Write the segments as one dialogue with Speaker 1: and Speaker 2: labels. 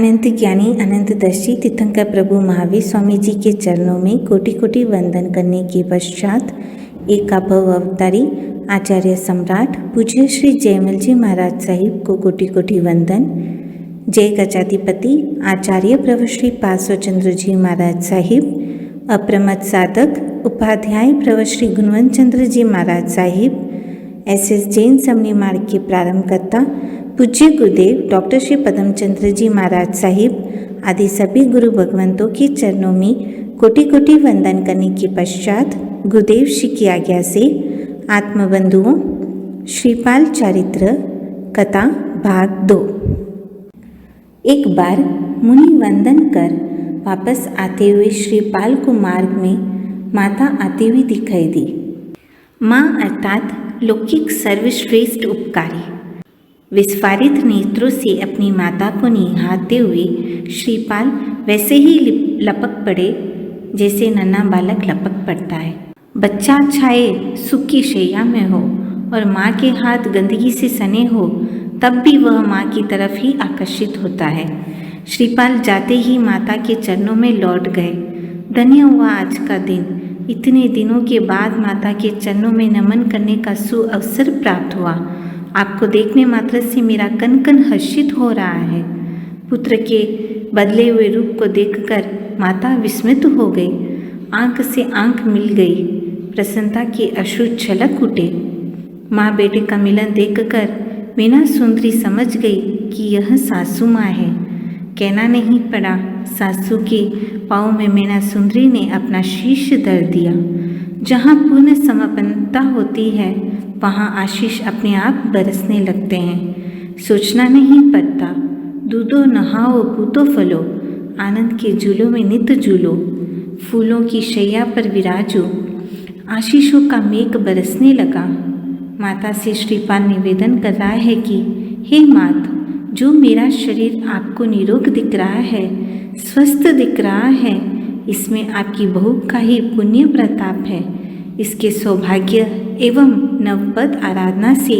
Speaker 1: अनंत ज्ञानी अनंतदर्शी तीर्थंकर प्रभु महावीर स्वामी जी के चरणों में कोटि कोटि वंदन करने के पश्चात एक अभव अवतारी आचार्य सम्राट पूज्य श्री जयमल जी महाराज साहिब को कोटि कोटि वंदन। जय गजाधिपति आचार्य प्रभु श्री पार्श्वचंद्र जी महाराज साहिब, अप्रमत साधक उपाध्याय प्रभु श्री गुणवंत चंद्र जी महाराज साहिब, SS जैन समनी मार्ग के प्रारंभकर्ता पूज्य गुरुदेव डॉक्टर श्री पद्मचंद्र जी महाराज साहिब आदि सभी गुरु भगवंतों के चरणों में कोटि कोटि वंदन करने के पश्चात गुरुदेव श्री की आज्ञा से आत्मबंधुओं श्रीपाल चरित्र कथा भाग 2। एक बार मुनि वंदन कर वापस आते हुए श्रीपाल को मार्ग में माता आती हुई दिखाई दी। माँ अर्थात लौकिक सर्वश्रेष्ठ उपकारी। विस्फारित नेत्रों से अपनी माता को निहारते हुए श्रीपाल वैसे ही लपक पड़े जैसे नन्हा बालक लपक पड़ता है। बच्चा छाए सुख की शैया में हो और माँ के हाथ गंदगी से सने हो तब भी वह माँ की तरफ ही आकर्षित होता है। श्रीपाल जाते ही माता के चरणों में लौट गए। धन्य हुआ आज का दिन, इतने दिनों के बाद माता के चरणों में नमन करने का सुअवसर प्राप्त हुआ। आपको देखने मात्र से मेरा कन कन हर्षित हो रहा है। पुत्र के बदले हुए रूप को देखकर माता विस्मित हो गई। आंख से आंख मिल गई, प्रसन्नता के अश्रु छलक उठे। माँ बेटे का मिलन देखकर मीना सुंदरी समझ गई कि यह सासू माँ है। कहना नहीं पड़ा, सासू के पाँव में मीना सुंदरी ने अपना शीश धर दिया। जहाँ पूर्ण समर्पणता होती है वहाँ आशीष अपने आप बरसने लगते हैं। सोचना नहीं पड़ता। दूधो नहाओ पूतो फलो, आनंद के झूलों में नित झूलो। फूलों की शैया पर विराजो, आशीषों का मेघ बरसने लगा। माता से श्रीपाल निवेदन कर रहा है कि हे मात, जो मेरा शरीर आपको निरोग दिख रहा है, स्वस्थ दिख रहा है, इसमें आपकी बहू का ही पुण्य प्रताप है। इसके सौभाग्य एवं नवपद आराधना से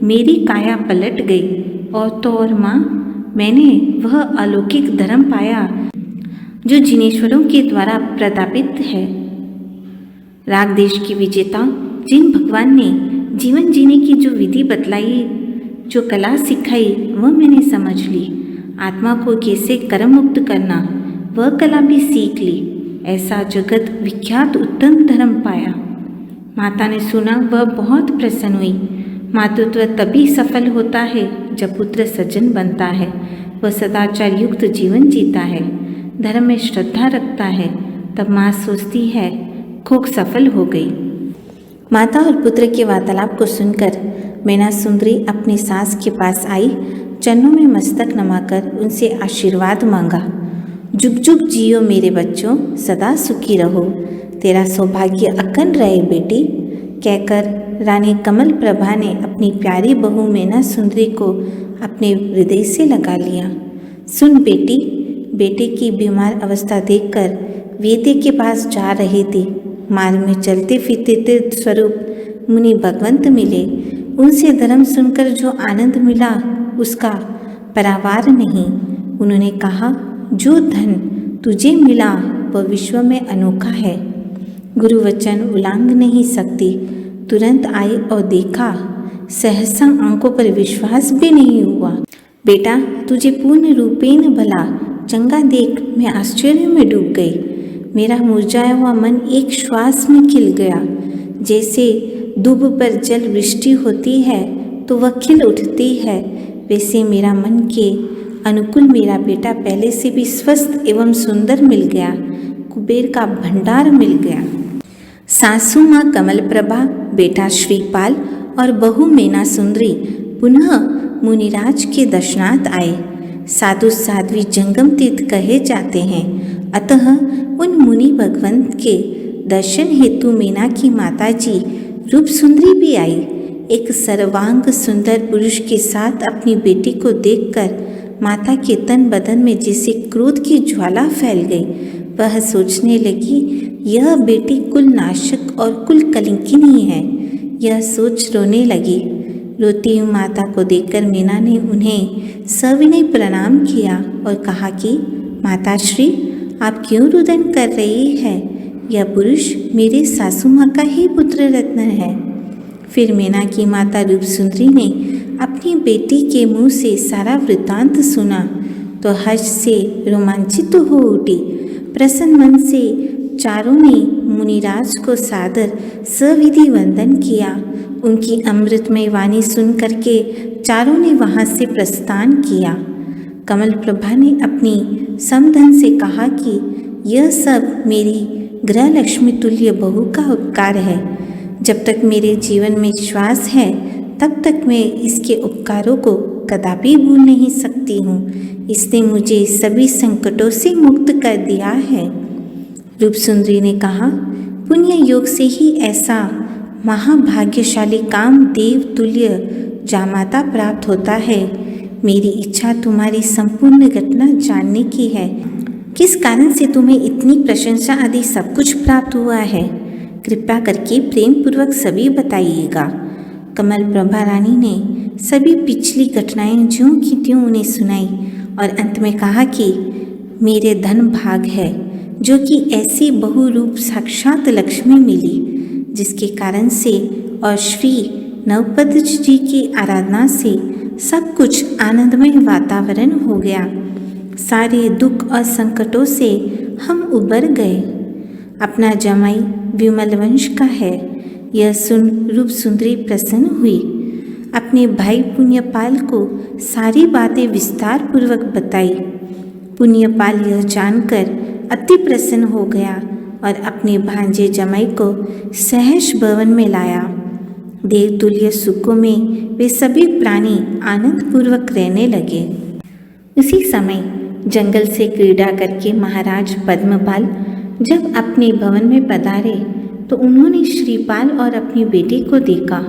Speaker 1: मेरी काया पलट गई। और तो और माँ, मैंने वह अलौकिक धर्म पाया जो जिनेश्वरों के द्वारा प्रतापित है। राग देश की विजेता जिन भगवान ने जीवन जीने की जो विधि बतलाई, जो कला सिखाई, वह मैंने समझ ली। आत्मा को कैसे कर्म मुक्त करना, वह कला भी सीख ली। ऐसा जगत विख्यात उत्तम धर्म पाया। माता ने सुना, वह बहुत प्रसन्न हुई। मातृत्व तभी सफल होता है जब पुत्र सज्जन बनता है, वह सदाचार युक्त जीवन जीता है, धर्म में श्रद्धा रखता है। तब माँ सोचती है खूब सफल हो गई। माता और पुत्र के वार्तालाप को सुनकर मीना सुंदरी अपनी सास के पास आई, चरणों में मस्तक नमाकर उनसे आशीर्वाद मांगा। जुग जुग जियो मेरे बच्चों, सदा सुखी रहो, तेरा सौभाग्य अखंड रहे बेटी, कहकर रानी कमल प्रभा ने अपनी प्यारी बहू मीना सुंदरी को अपने हृदय से लगा लिया। सुन बेटी, बेटे की बीमार अवस्था देखकर वेद्य के पास जा रही थी। मार्ग में चलते फिरते तीर्थ स्वरूप मुनि भगवंत मिले। उनसे धर्म सुनकर जो आनंद मिला उसका परावार नहीं। उन्होंने कहा, जो धन तुझे मिला वह विश्व में अनोखा है, गुरु वचन उल्लंघ नहीं सकती। तुरंत आई और देखा, सहसा आंखों पर विश्वास भी नहीं हुआ। बेटा, तुझे पूर्ण रूपेण भला चंगा देख मैं आश्चर्य में डूब गई। मेरा मुरझाया हुआ मन एक श्वास में खिल गया। जैसे दूब पर जल वृष्टि होती है तो वह खिल उठती है, वैसे मेरा मन के अनुकूल मेरा बेटा पहले से भी स्वस्थ एवं सुंदर मिल गया। कुबेर का भंडार मिल गया। सासू माँ कमल प्रभा, बेटा श्रीपाल और बहू मीना सुंदरी पुनः मुनिराज के दर्शनार्थ आए। साधु साध्वी जंगम तीर्थ कहे जाते हैं, अतः उन मुनि भगवंत के दर्शन हेतु मीना की माताजी रूप सुंदरी भी आई। एक सर्वांग सुंदर पुरुष के साथ अपनी बेटी को देखकर माता के तन बदन में जैसे क्रोध की ज्वाला फैल गई। वह सोचने लगी, यह बेटी कुल नाशक और कुल कलंकिनी है। यह सोच रोने लगी। रोती हुई माता को देखकर मीना ने उन्हें सविनय प्रणाम किया और कहा कि माताश्री, आप क्यों रुदन कर रही है? यह पुरुष मेरे सासू माँ का ही पुत्र रत्न है। फिर मीना की माता रूपसुंदरी ने अपनी बेटी के मुंह से सारा वृत्तांत सुना तो हर्ष से रोमांचित हो उठी। प्रसन्न मन से चारों ने मुनिराज को सादर सविधि वंदन किया। उनकी अमृतमय वाणी सुन करके चारों ने वहाँ से प्रस्थान किया। कमल प्रभा ने अपनी समधन से कहा कि यह सब मेरी गृह लक्ष्मी तुल्य बहू का उपकार है। जब तक मेरे जीवन में श्वास है तब तक मैं इसके उपकारों को कदापि भूल नहीं सकती हूँ। इसने मुझे सभी संकटों से मुक्त कर दिया है। रूपसुंदरी ने कहा, पुण्य योग से ही ऐसा महाभाग्यशाली काम देव तुल्य जामाता प्राप्त होता है। मेरी इच्छा तुम्हारी संपूर्ण घटना जानने की है। किस कारण से तुम्हें इतनी प्रशंसा आदि सब कुछ प्राप्त हुआ है? कृपया करके प्रेम पूर्वक सभी बताइएगा। कमल प्रभा रानी ने सभी पिछली घटनाएं ज्यों की त्यों उन्हें सुनाई और अंत में कहा कि मेरे धन भाग है जो कि ऐसी बहुरूप साक्षात लक्ष्मी मिली, जिसके कारण से और श्री नवपद जी की आराधना से सब कुछ आनंदमय वातावरण हो गया। सारे दुख और संकटों से हम उबर गए। अपना जमाई विमल वंश का है, यह सुन रूपसुंदरी प्रसन्न हुई। अपने भाई पुण्यपाल को सारी बातें विस्तार पूर्वक बताई। पुण्यपाल यह जानकर अति प्रसन्न हो गया और अपने भांजे जमाई को सहज भवन में लाया। देवतुल्य सुखों में वे सभी प्राणी आनंद पूर्वक रहने लगे। उसी समय जंगल से क्रीड़ा करके महाराज पद्मपाल जब अपने भवन में पधारे तो उन्होंने श्रीपाल और अपनी बेटी को देखा।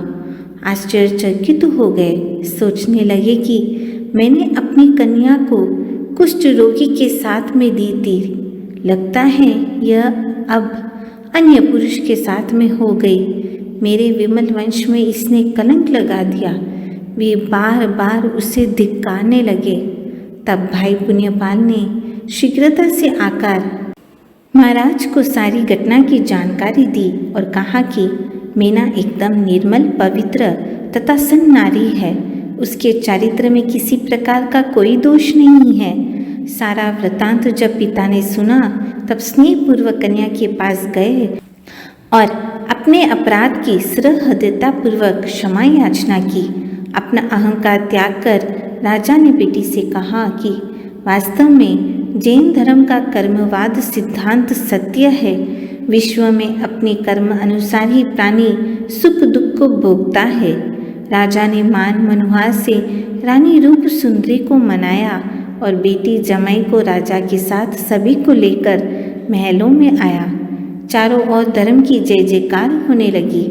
Speaker 1: आश्चर्यचकित हो गए। सोचने लगे कि मैंने अपनी कन्या को कुष्ठ रोगी के साथ में दी थी, लगता है यह अब अन्य पुरुष के साथ में हो गई। मेरे विमल वंश में इसने कलंक लगा दिया। वे बार बार उसे धिक्कारने लगे। तब भाई पुण्यपाल ने शीघ्रता से आकर महाराज को सारी घटना की जानकारी दी और कहा कि मीना एकदम निर्मल, पवित्र तथा सन्न नारी है। उसके चारित्र में किसी प्रकार का कोई दोष नहीं है। सारा वृतांत जब पिता ने सुना तब स्नेहपूर्वक कन्या के पास गए और अपने अपराध की सहृदयता पूर्वक क्षमा याचना की। अपना अहंकार त्याग कर राजा ने बेटी से कहा कि वास्तव में जैन धर्म का कर्मवाद सिद्धांत सत्य है। विश्व में अपने कर्म अनुसार ही प्राणी सुख दुख को भोगता है। राजा ने मान मनुहार से रानी रूप सुंदरी को मनाया और बेटी जमाई को राजा के साथ सभी को लेकर महलों में आया। चारों ओर धर्म की जय जयकार होने लगी।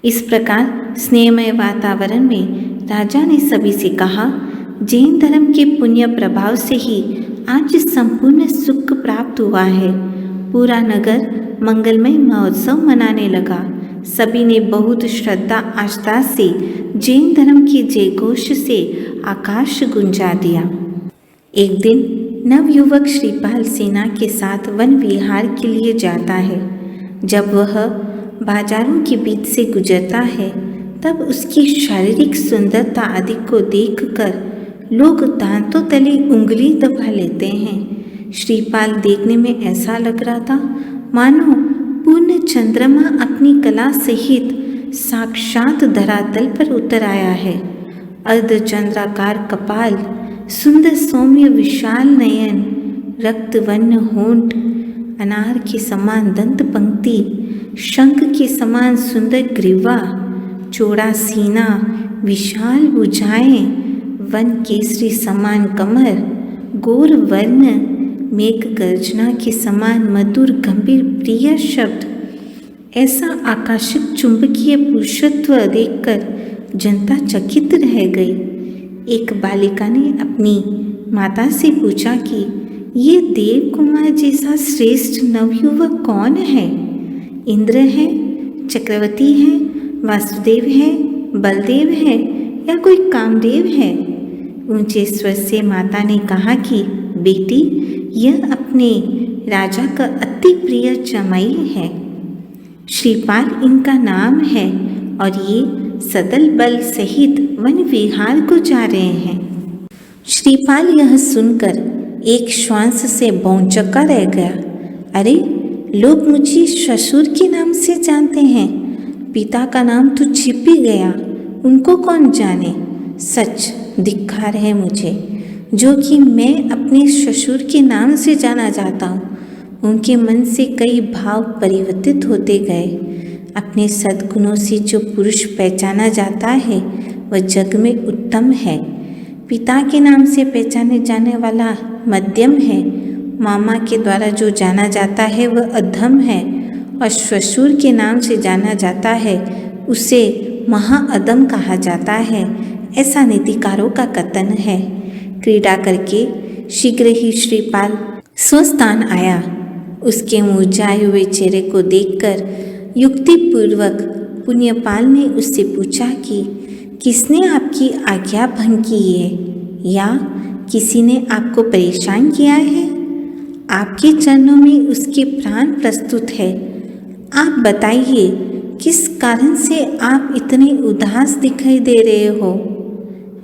Speaker 1: इस प्रकार स्नेहमय वातावरण में राजा ने सभी से कहा, जैन धर्म के पुण्य प्रभाव से ही आज संपूर्ण सुख प्राप्त हुआ है। पूरा नगर मंगलमय महोत्सव मनाने लगा। सभी ने बहुत श्रद्धा आस्था से जैन धर्म के जयघोष से आकाश गुंजा दिया। एक दिन नवयुवक श्रीपाल सेना के साथ वन विहार के लिए जाता है। जब वह बाजारों के बीच से गुजरता है तब उसकी शारीरिक सुंदरता आदि को देखकर लोग दांतों तले उंगली दबा लेते हैं। श्रीपाल देखने में ऐसा लग रहा था मानो पूर्ण चंद्रमा अपनी कला सहित साक्षात धरातल पर उतर आया है। अर्धचंद्राकार कपाल, सुंदर सौम्य विशाल नयन, रक्तवर्ण होंठ, अनार के समान दंत पंक्ति, शंख के समान सुंदर ग्रीवा, चौड़ा सीना, विशाल भुजाएं, वन केसरी समान कमर, गोर वर्ण, मेघ गर्जना के समान मधुर गंभीर प्रिय शब्द। ऐसा आकर्षक चुंबकीय पुरुषत्व देखकर जनता चकित रह गई। एक बालिका ने अपनी माता से पूछा कि ये देव कुमार जैसा श्रेष्ठ नवयुवक कौन है? इंद्र है, चक्रवर्ती है, वासुदेव है, बलदेव है या कोई कामदेव है? ऊंचे स्वर से माता ने कहा कि बेटी, यह अपने राजा का अति प्रिय जमाई है। श्रीपाल इनका नाम है और ये सदल बल सहित वन विहार को जा रहे हैं। श्रीपाल यह सुनकर एक श्वास से भौंचक्का रह गया। अरे, लोग मुझे ससुर के नाम से जानते हैं, पिता का नाम तो छिप ही गया, उनको कौन जाने। सच धिक्कार है मुझे, जो कि मैं अपने ससुर के नाम से जाना जाता हूँ। उनके मन से कई भाव परिवर्तित होते गए। अपने सद्गुणों से जो पुरुष पहचाना जाता है वह जग में उत्तम है। पिता के नाम से पहचाने जाने वाला मध्यम है, मामा के द्वारा जो जाना जाता है वह अधम है, और ससुर के नाम से जाना जाता है उसे महाअदम कहा जाता है। ऐसा नीतिकारों का कथन है। क्रीड़ा करके शीघ्र ही श्रीपाल स्वस्थान आया। उसके मुरझाए हुए चेहरे को देखकर युक्तिपूर्वक पुण्यपाल ने उससे पूछा कि किसने आपकी आज्ञा भंग की है या किसी ने आपको परेशान किया है? आपके चरणों में उसके प्राण प्रस्तुत है। आप बताइए, किस कारण से आप इतने उदास दिखाई दे रहे हो?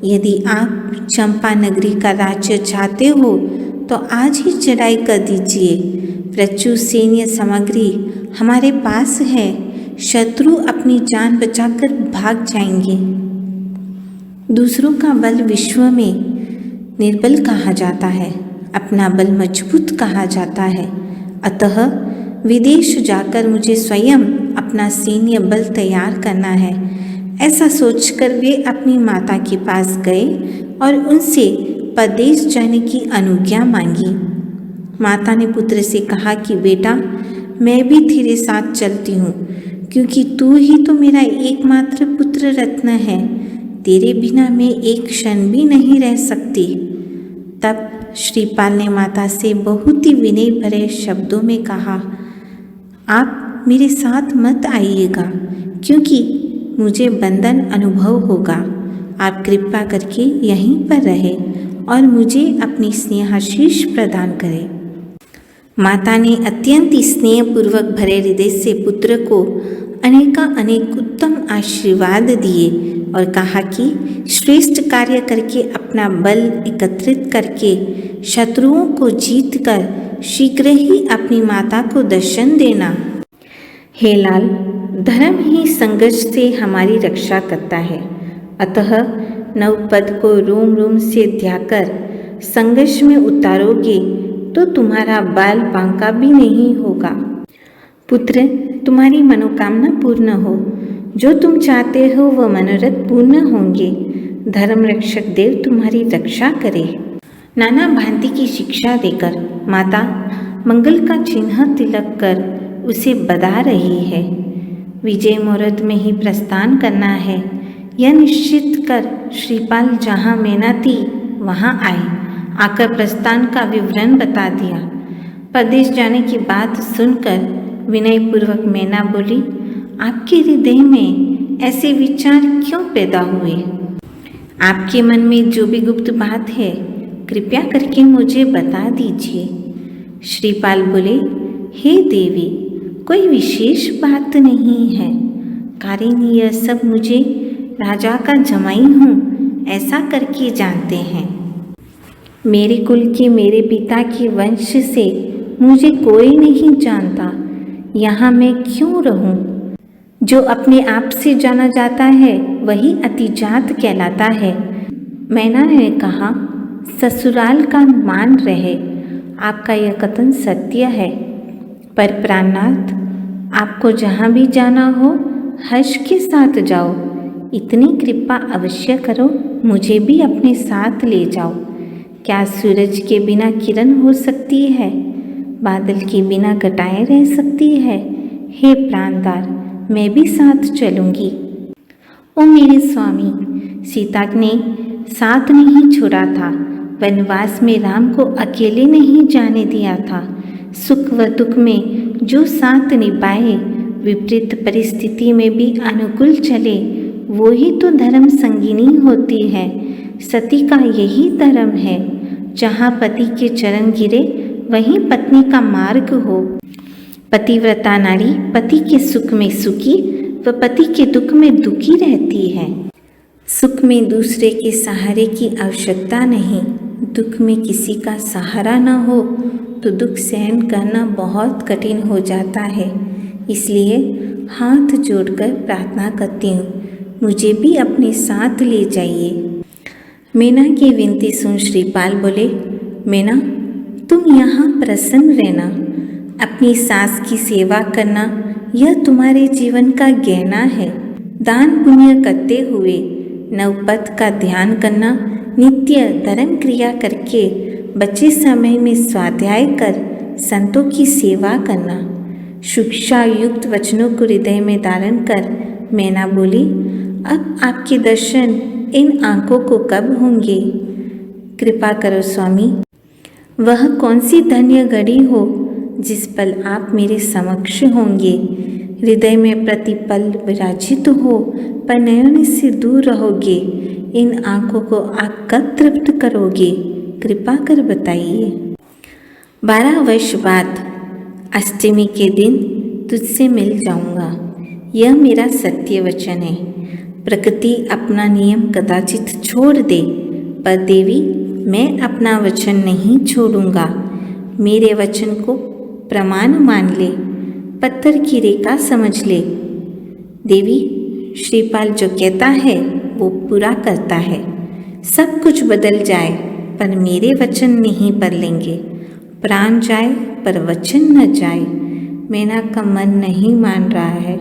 Speaker 1: यदि आप चंपा नगरी का राज्य चाहते हो तो आज ही चढ़ाई कर दीजिए। प्रचुर सैन्य सामग्री हमारे पास है, शत्रु अपनी जान बचाकर भाग जाएंगे। दूसरों का बल विश्व में निर्बल कहा जाता है, अपना बल मजबूत कहा जाता है। अतः विदेश जाकर मुझे स्वयं अपना सैन्य बल तैयार करना है। ऐसा सोचकर वे अपनी माता के पास गए और उनसे परदेश जाने की अनुज्ञा मांगी। माता ने पुत्र से कहा कि बेटा, मैं भी तेरे साथ चलती हूँ, क्योंकि तू ही तो मेरा एकमात्र पुत्र रत्न है। तेरे बिना मैं एक क्षण भी नहीं रह सकती। तब श्रीपाल ने माता से बहुत ही विनय भरे शब्दों में कहा, आप मेरे साथ मत आइएगा, क्योंकि मुझे बंधन अनुभव होगा। आप कृपा करके यहीं पर रहे और मुझे अपनी स्नेहाशीष प्रदान करें। माता ने अत्यंत स्नेहपूर्वक भरे हृदय से पुत्र को अनेक उत्तम आशीर्वाद दिए और कहा कि श्रेष्ठ कार्य करके अपना बल एकत्रित करके शत्रुओं को जीतकर शीघ्र ही अपनी माता को दर्शन देना। हे लाल, धर्म ही संघर्ष से हमारी रक्षा करता है। अतः नवपद को रोम रोम से ध्याकर संघर्ष में उतारोगे तो तुम्हारा बाल बांका भी नहीं होगा। पुत्र, तुम्हारी मनोकामना पूर्ण हो, जो तुम चाहते हो वह मनोरथ पूर्ण होंगे। धर्म रक्षक देव तुम्हारी रक्षा करे। नाना भांति की शिक्षा देकर माता मंगल का चिन्ह तिलक कर उसे बधा रही है। विजय मुहूर्त में ही प्रस्थान करना है, यह निश्चित कर श्रीपाल जहाँ मैना थी वहाँ आए। आकर प्रस्थान का विवरण बता दिया। परदेश जाने की बात सुनकर विनयपूर्वक मैना बोली, आपके हृदय में ऐसे विचार क्यों पैदा हुए? आपके मन में जो भी गुप्त बात है कृपया करके मुझे बता दीजिए। श्रीपाल बोले, हे देवी, कोई विशेष बात नहीं है। कारण यह सब मुझे राजा का जमाई हूँ ऐसा करके जानते हैं। मेरे कुल के, मेरे पिता के वंश से मुझे कोई नहीं जानता। यहाँ मैं क्यों रहूँ? जो अपने आप से जाना जाता है वही अतिजात कहलाता है। मैना ने कहा, ससुराल का मान रहे। आपका यह कथन सत्य है, पर प्राणनाथ, आपको जहाँ भी जाना हो हर्ष के साथ जाओ। इतनी कृपा अवश्य करो, मुझे भी अपने साथ ले जाओ। क्या सूरज के बिना किरण हो सकती है? बादल के बिना घटाएं रह सकती है? हे प्राणदार, मैं भी साथ चलूँगी। ओ मेरे स्वामी, सीता ने साथ नहीं छोड़ा था। वनवास में राम को अकेले नहीं जाने दिया था। सुख व दुख में जो साथ निभाए, विपरीत परिस्थिति में भी अनुकूल चले, वो ही तो धर्म संगिनी होती है। सती का यही धर्म है, जहाँ पति के चरण गिरे वहीं पत्नी का मार्ग हो। पतिव्रता नारी पति के सुख में सुखी व पति के दुख में दुखी रहती है। सुख में दूसरे के सहारे की आवश्यकता नहीं, दुख में किसी का सहारा न हो तो दुख सहन करना बहुत कठिन हो जाता है। इसलिए हाथ जोड़कर प्रार्थना करती हूँ, मुझे भी अपने साथ ले जाइए। मीना की विनती सुन श्रीपाल बोले, मीना तुम यहाँ प्रसन्न रहना, अपनी सास की सेवा करना यह तुम्हारे जीवन का गहना है। दान पुण्य करते हुए नवपथ का ध्यान करना, नित्य धर्म क्रिया करके बचे समय में स्वाध्याय कर संतों की सेवा करना। शिक्षा युक्त वचनों को हृदय में धारण कर मैना बोली, अब आपके दर्शन इन आंखों को कब होंगे? कृपा करो स्वामी। वह कौन सी धन्य घड़ी हो जिस पल आप मेरे समक्ष होंगे। हृदय में प्रतिपल विराजित हो पर नयन से दूर रहोगे। इन आंखों को आप कब तृप्त करोगे? कृपा कर बताइए। 12 वर्ष बाद अष्टमी के दिन तुझसे मिल जाऊंगा, यह मेरा सत्य वचन है। प्रकृति अपना नियम कदाचित छोड़ दे, पर देवी मैं अपना वचन नहीं छोड़ूंगा। मेरे वचन को प्रमाण मान ले, पत्थर की रेखा समझ ले। देवी श्रीपाल जो कहता है वो पूरा करता है। सब कुछ बदल जाए पर मेरे वचन नहीं बदलेंगे। प्राण जाए पर वचन न जाए। मैना का मन नहीं मान रहा है।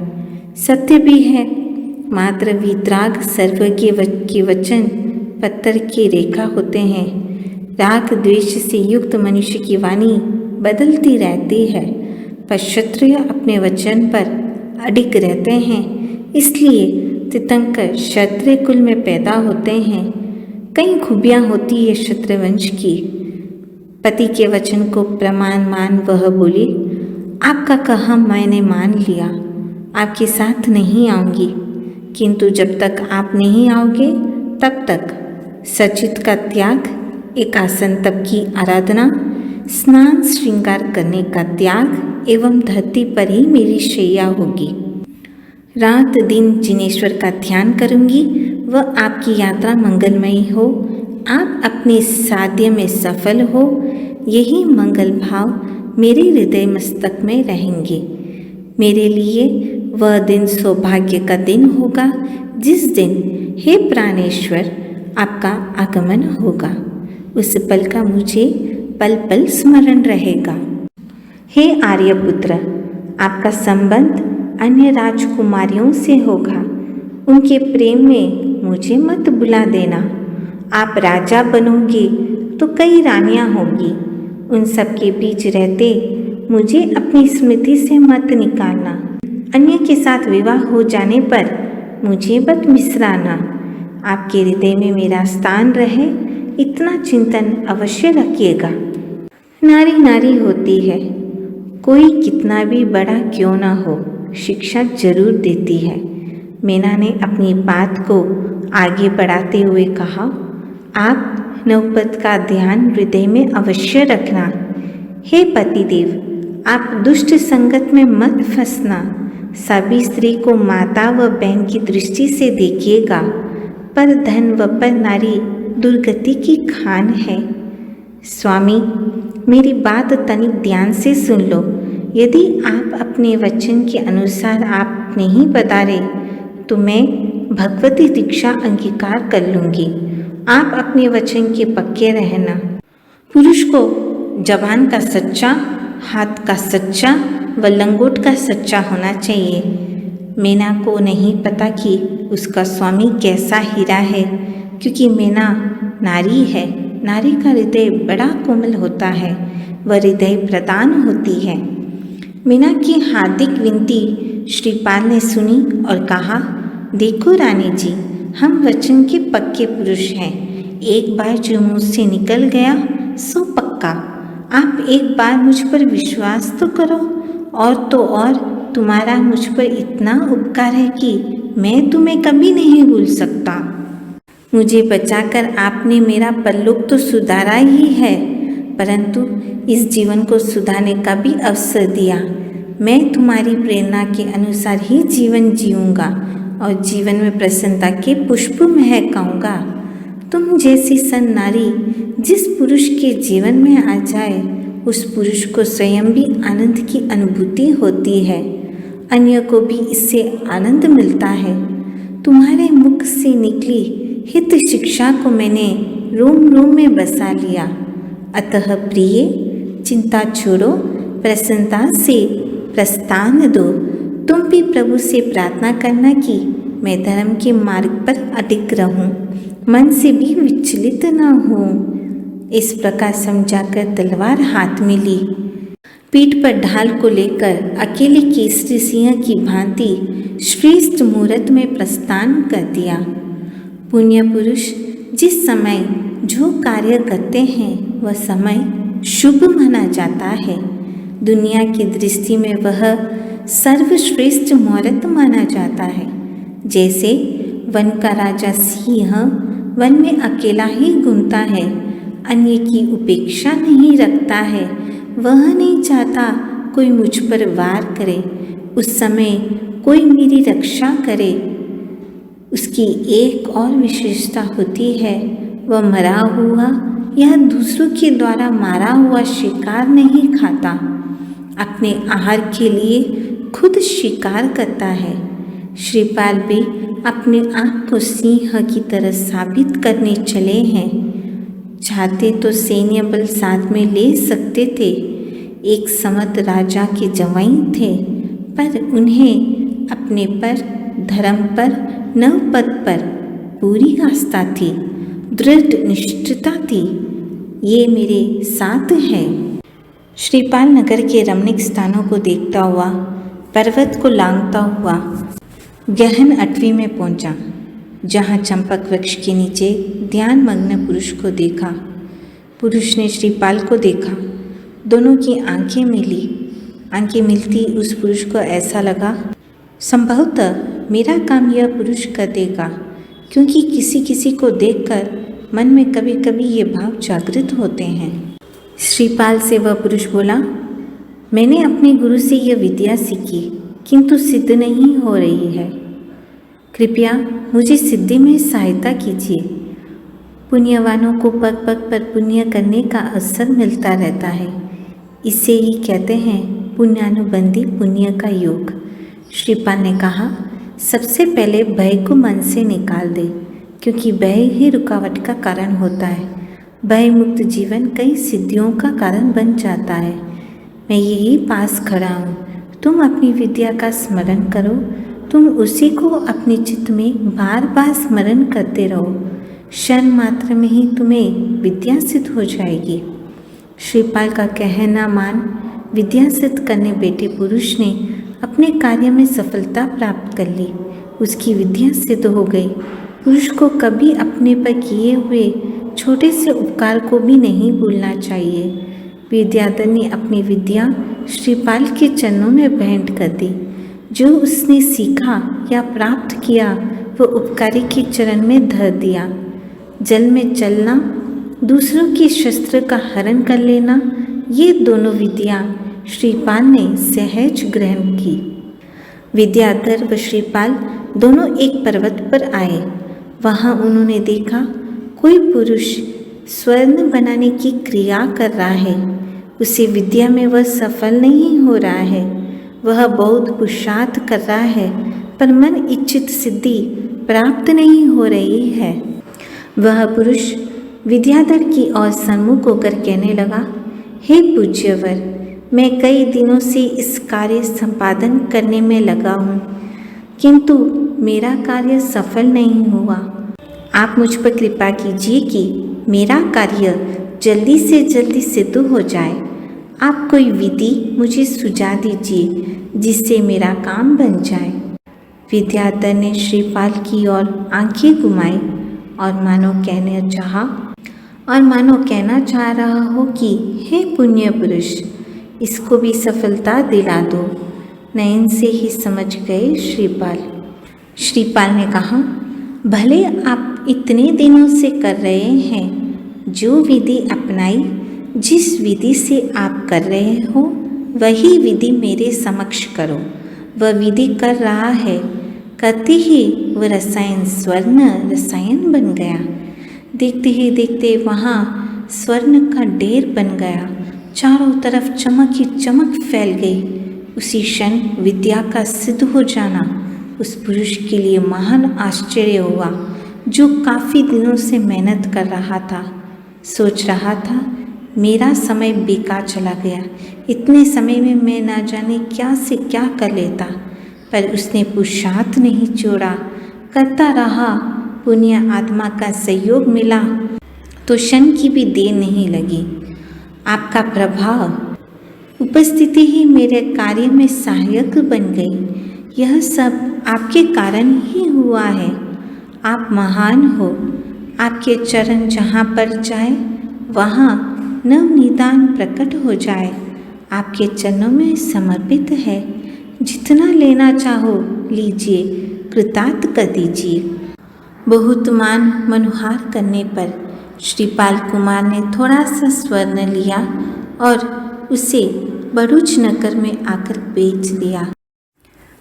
Speaker 1: सत्य भी है, मात्र वीतराग सर्वज्ञ के वचन पत्थर की रेखा होते हैं। राग द्वेष से युक्त मनुष्य की वाणी बदलती रहती है, पर क्षत्रिय अपने वचन पर अडिग रहते हैं। इसलिए तीर्थंकर क्षत्रिय कुल में पैदा होते हैं। कई खूबियाँ होती है क्षत्रिय वंश की। पति के वचन को प्रमाण मान वह बोली, आपका कहा मैंने मान लिया, आपके साथ नहीं आऊँगी, किंतु जब तक आप नहीं आओगे तब तक सचित का त्याग, एकासन तप की आराधना, स्नान श्रृंगार करने का त्याग एवं धरती पर ही मेरी शैया होगी। रात दिन जिनेश्वर का ध्यान करूंगी। वह आपकी यात्रा मंगलमयी हो, आप अपने साध्य में सफल हो, यही मंगल भाव मेरे हृदय मस्तक में रहेंगे। मेरे लिए वह दिन सौभाग्य का दिन होगा जिस दिन हे प्राणेश्वर आपका आगमन होगा। उस पल का मुझे पल पल स्मरण रहेगा। हे आर्यपुत्र, आपका संबंध अन्य राजकुमारियों से होगा। उनके प्रेम में मुझे मत बुला देना। आप राजा बनोगे तो कई रानियां होगी। उन सब के बीच रहते मुझे अपनी स्मृति से मत निकालना। अन्य के साथ विवाह हो जाने पर मुझे मत बिसराना। आपके हृदय में मेरा स्थान रहे, इतना चिंतन अवश्य रखिएगा। नारी नारी होती है, कोई कितना भी बड़ा क्यों ना हो, शिक्षा जरूर देती है। मीना ने अपनी बात को आगे बढ़ाते हुए कहा, आप नवपथ का ध्यान हृदय में अवश्य रखना। हे पतिदेव, आप दुष्ट संगत में मत फंसना। सभी स्त्री को माता व बहन की दृष्टि से देखिएगा, पर धन व पर नारी दुर्गति की खान है। स्वामी, मेरी बात तनिक ध्यान से सुन लो। यदि आप अपने वचन के अनुसार आप नहीं बता रहे तो मैं भगवती दीक्षा अंगीकार कर लूँगी। आप अपने वचन के पक्के रहना। पुरुष को जबान का सच्चा, हाथ का सच्चा व लंगोट का सच्चा होना चाहिए। मीना को नहीं पता कि उसका स्वामी कैसा हीरा है, क्योंकि मीना नारी है। नारी का हृदय बड़ा कोमल होता है, वह हृदय प्रदान होती है। मीना की हार्दिक विनती श्रीपाल ने सुनी और कहा, देखो रानी जी, हम वचन के पक्के पुरुष हैं। एक बार जो मुझसे निकल गया सो पक्का। आप एक बार मुझ पर विश्वास तो करो। और तो और तुम्हारा मुझ पर इतना उपकार है कि मैं तुम्हें कभी नहीं भूल सकता। मुझे बचाकर आपने मेरा परलोक तो सुधारा ही है, परंतु इस जीवन को सुधारने का भी अवसर दिया। मैं तुम्हारी प्रेरणा के अनुसार ही जीवन जीऊँगा और जीवन में प्रसन्नता के पुष्प महकाऊँगा। तुम जैसी सन नारी जिस पुरुष के जीवन में आ जाए, उस पुरुष को स्वयं भी आनंद की अनुभूति होती है, अन्य को भी इससे आनंद मिलता है। तुम्हारे मुख से निकली हित शिक्षा को मैंने रोम रोम में बसा लिया। अतः प्रिय, चिंता छोड़ो, प्रसन्नता से प्रस्थान दो। तुम भी प्रभु से प्रार्थना करना कि मैं धर्म के मार्ग पर अडिग रहूं, मन से भी विचलित न हूँ। इस प्रकार समझाकर तलवार हाथ में ली, पीठ पर ढाल को लेकर अकेले केसरी सिंह की भांति श्रेष्ठ मुहूर्त में प्रस्थान कर दिया। पुण्य पुरुष जिस समय जो कार्य करते हैं वह समय शुभ माना जाता है। दुनिया की दृष्टि में वह सर्वश्रेष्ठ मुहूर्त माना जाता है। जैसे वन का राजा सिंह वन में अकेला ही घूमता है, अन्य की उपेक्षा नहीं रखता है, वह नहीं चाहता कोई मुझ पर वार करे, उस समय कोई मेरी रक्षा करे। उसकी एक और विशेषता होती है, वह मरा हुआ या दूसरों के द्वारा मारा हुआ शिकार नहीं खाता, अपने आहार के लिए खुद शिकार करता है। श्रीपाल भी अपने आप को सिंह की तरह साबित करने चले हैं। चाहते तो सैन्य बल साथ में ले सकते थे। एक समर्थ राजा के जवाई थे, पर उन्हें अपने पर, धर्म पर, नवपद पर पूरी आस्था थी, दृढ़ निष्ठता थी। ये मेरे साथ है। श्रीपाल नगर के रमणीक स्थानों को देखता हुआ, पर्वत को लांघता हुआ गहन अटवी में पहुंचा, जहां चंपक वृक्ष के नीचे ध्यान मग्न पुरुष को देखा। पुरुष ने श्रीपाल को देखा, दोनों की आंखें मिली। आंखें मिलती उस पुरुष को ऐसा लगा, संभवतः मेरा काम यह पुरुष कर देगा, क्योंकि किसी किसी को देखकर मन में कभी कभी ये भाव जागृत होते हैं। श्रीपाल से वह पुरुष बोला, मैंने अपने गुरु से यह विद्या सीखी, किंतु सिद्ध नहीं हो रही है। कृपया मुझे सिद्धि में सहायता कीजिए। पुण्यवानों को पग पग पर पुण्य करने का अवसर मिलता रहता है। इसे ही कहते हैं पुण्यानुबंधी पुण्य का योग। श्रीपाल ने कहा, सबसे पहले भय को मन से निकाल दे, क्योंकि भय ही रुकावट का कारण होता है। भय मुक्त जीवन कई सिद्धियों का कारण बन जाता है। मैं यही पास खड़ा हूँ, तुम अपनी विद्या का स्मरण करो, तुम उसी को अपने चित्त में बार बार स्मरण करते रहो, क्षण मात्र में ही तुम्हें विद्या सिद्ध हो जाएगी। श्रीपाल का कहना मान विद्या सिद्ध करने बैठे पुरुष ने अपने कार्य में सफलता प्राप्त कर ली। उसकी विद्या सिद्ध हो गई। पुरुष को कभी अपने पर किए हुए छोटे से उपकार को भी नहीं भूलना चाहिए। विद्याधर ने अपनी विद्या श्रीपाल के चरणों में भेंट कर दी। जो उसने सीखा या प्राप्त किया वह उपकारी के चरण में धर दिया। जल में चलना, दूसरों के शस्त्र का हरण कर लेना, ये दोनों विद्या श्रीपाल ने सहज ग्रहण की। विद्याधर व श्रीपाल दोनों एक पर्वत पर आए। वहाँ उन्होंने देखा कोई पुरुष स्वर्ण बनाने की क्रिया कर रहा है। उसे विद्या में वह सफल नहीं हो रहा है। वह बहुत पुरुषार्थ कर रहा है, पर मन इच्छित सिद्धि प्राप्त नहीं हो रही है। वह पुरुष विद्याधर की ओर सन्मुख होकर कहने लगा, हे पूज्यवर, मैं कई दिनों से इस कार्य संपादन करने में लगा हूँ, किंतु मेरा कार्य सफल नहीं हुआ। आप मुझ पर कृपा कीजिए कि मेरा कार्य जल्दी से जल्दी सिद्ध हो जाए। आप कोई विधि मुझे सुझा दीजिए जिससे मेरा काम बन जाए। विद्याधर ने श्रीपाल की ओर आंखें घुमाई और मानो कहना चाह रहा हो कि हे पुण्य पुरुष, इसको भी सफलता दिला दो। नयन से ही समझ गए श्रीपाल। श्रीपाल ने कहा, भले आप इतने दिनों से कर रहे हैं, जो विधि अपनाई, जिस विधि से आप कर रहे हो वही विधि मेरे समक्ष करो। वह विधि कर रहा है, करते ही वह रसायन स्वर्ण रसायन बन गया। देखते ही देखते वहाँ स्वर्ण का ढेर बन गया, चारों तरफ चमक ही चमक फैल गई। उसी क्षण विद्या का सिद्ध हो जाना उस पुरुष के लिए महान आश्चर्य हुआ, जो काफ़ी दिनों से मेहनत कर रहा था। सोच रहा था, मेरा समय बेकार चला गया, इतने समय में मैं ना जाने क्या से क्या कर लेता, पर उसने पुरुषार्थ नहीं छोड़ा, करता रहा। पुण्य आत्मा का सहयोग मिला तो क्षण की भी देर नहीं लगी। आपका प्रभाव उपस्थिति ही मेरे कार्य में सहायक बन गई। यह सब आपके कारण ही हुआ है। आप महान हो। आपके चरण जहाँ पर जाए वहाँ नवनिदान प्रकट हो जाए। आपके चरणों में समर्पित है। जितना लेना चाहो लीजिए, कृतार्थ कर दीजिए। बहुत मान मनुहार करने पर श्रीपाल कुमार ने थोड़ा सा स्वर्ण लिया और उसे भरूच नगर में आकर बेच दिया।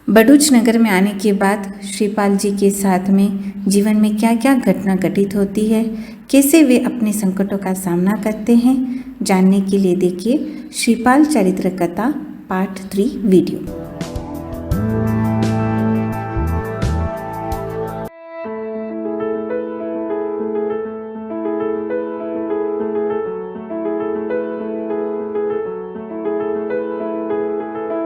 Speaker 1: भरूच नगर में आने के बाद श्रीपाल जी के साथ में जीवन में क्या क्या घटना घटित होती है, कैसे वे अपने संकटों का सामना करते हैं, जानने के लिए देखिए श्रीपाल चरित्र कथा पार्ट 3 वीडियो।